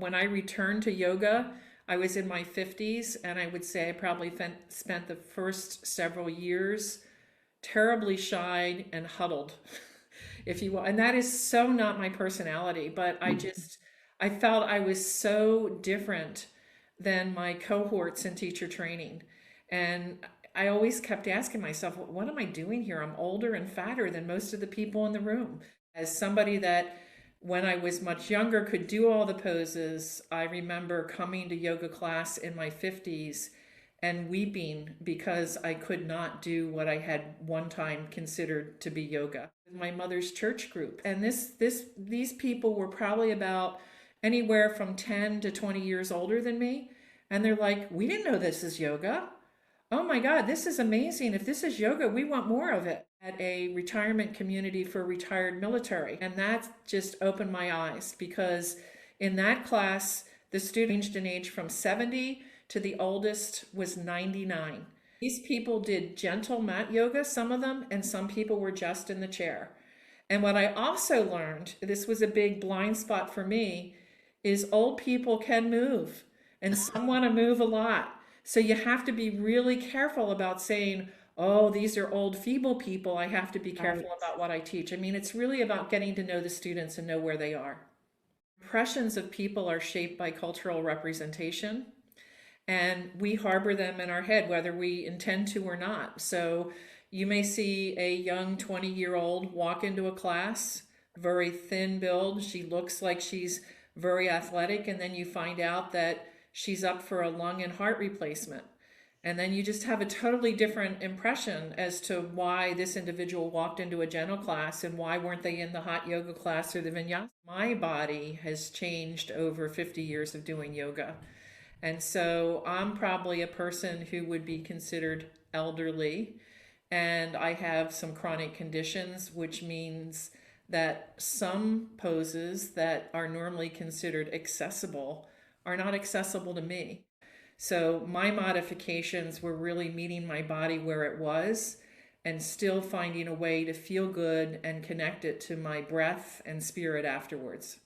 When I returned to yoga, I was in my 50s, and I would say I probably spent the first several years terribly shy and huddled, if you will. And that is so not my personality, but I felt I was so different than my cohorts in teacher training. And I always kept asking myself, what am I doing here? I'm older and fatter than most of the people in the room. As somebody that, when I was much younger, could do all the poses, I remember coming to yoga class in my 50s and weeping because I could not do what I had one time considered to be yoga. My mother's church group. And these people were probably about anywhere from 10 to 20 years older than me. And they're like, we didn't know this is yoga. Oh my God, this is amazing. If this is yoga, we want more of it. At a retirement community for retired military. And that just opened my eyes, because in that class, the student ranged in age from 70 to the oldest was 99. These people did gentle mat yoga, some of them, and some people were just in the chair. And what I also learned, this was a big blind spot for me, is old people can move, and some want to move a lot. So you have to be really careful about saying, oh, these are old, feeble people. I have to be careful about what I teach. I mean, it's really about getting to know the students and know where they are. Impressions of people are shaped by cultural representation, and we harbor them in our head, whether we intend to or not. So you may see a young 20-year-old walk into a class, very thin build. She looks like she's very athletic, and then you find out that she's up for a lung and heart replacement. And then you just have a totally different impression as to why this individual walked into a gentle class and why weren't they in the hot yoga class or the vinyasa. My body has changed over 50 years of doing yoga. And so I'm probably a person who would be considered elderly, and I have some chronic conditions, which means that some poses that are normally considered accessible are not accessible to me. So my modifications were really meeting my body where it was and still finding a way to feel good and connect it to my breath and spirit afterwards.